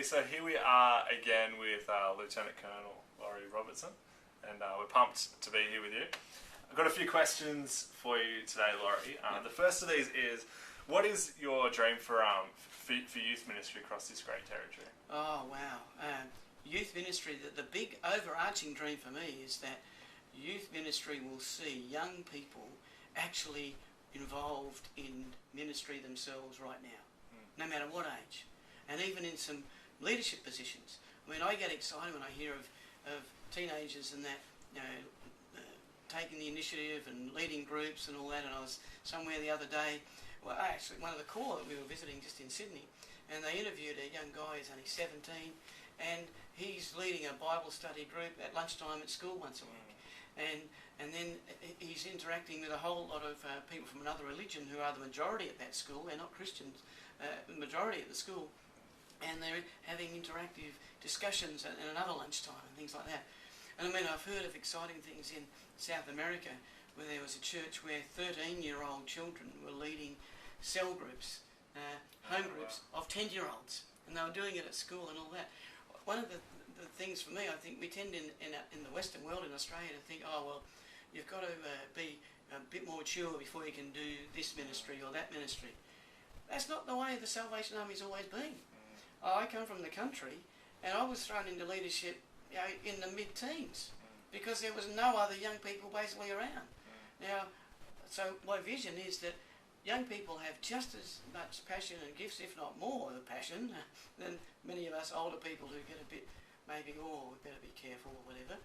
Alrighty, so here we are again with Lieutenant Colonel Laurie Robertson, and we're pumped to be here with you. I've got a few questions for you today, Laurie. The first of these is, what is your dream for youth ministry across this great territory? Oh, wow. Youth ministry, the big overarching dream for me is that youth ministry will see young people actually involved in ministry themselves right now, no matter what age, and even in some leadership positions. I mean, I get excited when I hear of teenagers and that, taking the initiative and leading groups and all that. And I was somewhere the other day, well, actually one of the Corps that we were visiting just in Sydney, and they interviewed a young guy who's only 17, and he's leading a Bible study group at lunchtime at school once a week. And then he's interacting with a whole lot of people from another religion who are the majority at that school. They're not Christians, the majority at the school. And they're having interactive discussions at another lunchtime and things like that. And I mean, I've heard of exciting things in South America where there was a church where 13-year-old children were leading cell groups, home groups of 10-year-olds. And they were doing it at school and all that. One of the things for me, I think we tend in the Western world, in Australia, to think, oh, well, you've got to be a bit more mature before you can do this ministry or that ministry. That's not the way the Salvation Army's always been. I come from the country, and I was thrown into leadership, in the mid-teens, because there was no other young people basically around. Now, so my vision is that young people have just as much passion and gifts, if not more of passion, than many of us older people who get a bit, maybe, oh, we better be careful or whatever.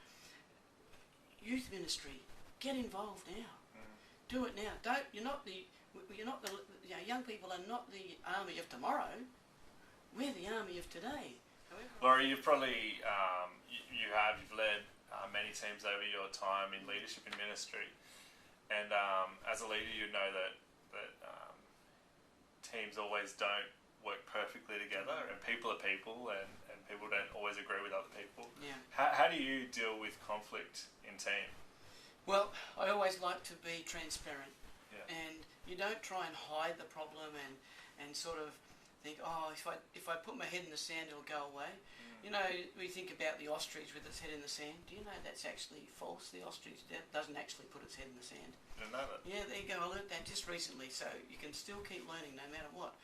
Youth ministry, get involved now. Do it now. Young people are not the army of tomorrow. We're the army of today. Laurie, you've probably you've led many teams over your time in leadership and ministry, and as a leader, you know that teams always don't work perfectly together, and people are people, and people don't always agree with other people. Yeah. How do you deal with conflict in team? Well, I always like to be transparent, Yeah. and you don't try and hide the problem and sort of think, oh, if I put my head in the sand, it'll go away. You know, we think about the ostrich with its head in the sand. Do you know that's actually false? The ostrich doesn't actually put its head in the sand. I didn't know that. Yeah, there you go. I learnt that just recently. So you can still keep learning no matter what.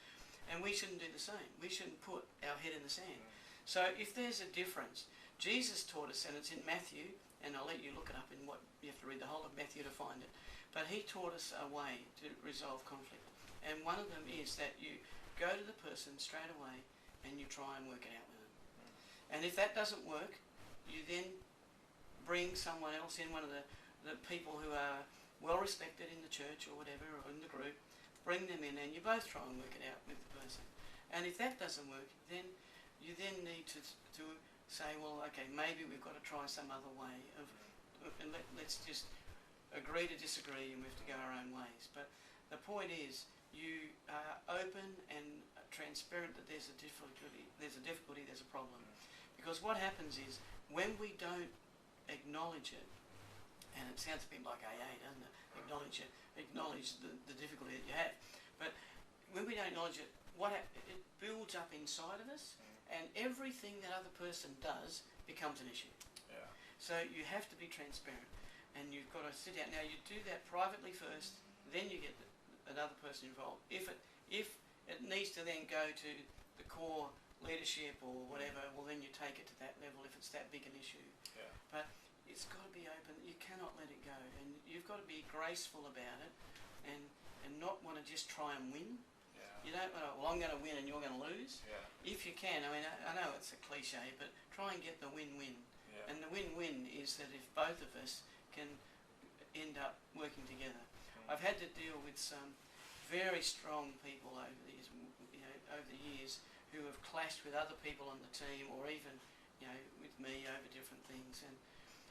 And we shouldn't do the same. We shouldn't put our head in the sand. So if there's a difference, Jesus taught us, and it's in Matthew, and I'll let you look it up in what you have to read the whole of Matthew to find it. But he taught us a way to resolve conflict. And one of them is that you go to the person straight away and you try and work it out with them. And if that doesn't work, you then bring someone else in, one of the people who are well respected in the church or whatever, or in the group, bring them in and you both try and work it out with the person. And if that doesn't work, then you then need to say, well, okay, maybe we've got to try some other way and let's just agree to disagree, and we have to go our own ways. But the point is, you are open and transparent that there's a difficulty, there's a problem. Because what happens is, when we don't acknowledge it, and it sounds a bit like AA, doesn't it? Acknowledge the difficulty that you have. But when we don't acknowledge it, it builds up inside of us, and everything that other person does becomes an issue. Yeah. So you have to be transparent, and you've got to sit down. Now you do that privately first, then you get another person involved. If it needs to then go to the core leadership or whatever, well then you take it to that level if it's that big an issue. Yeah. But it's got to be open. You cannot let it go, and you've got to be graceful about it, and not want to just try and win. Yeah. You don't want to, well, I'm going to win and you're going to lose. Yeah. If you can, I mean, I know it's a cliche, but try and get the win-win. Yeah. And the win-win is that if both of us can end up working together. I've had to deal with some very strong people over the years who have clashed with other people on the team, or even, with me over different things. And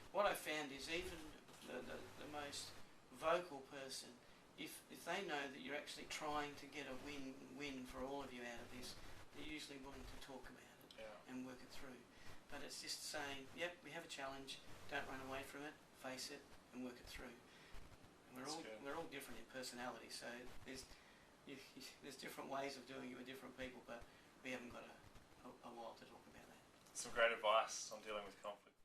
what I found is even the most vocal person, if they know that you're actually trying to get a win-win for all of you out of this, they're usually willing to talk about it and work it through. But it's just saying, yep, we have a challenge, don't run away from it, face it and work it through. And we're all different in personality, so there's different ways of doing it with different people, but we haven't got a while to talk. some great advice on dealing with conflict.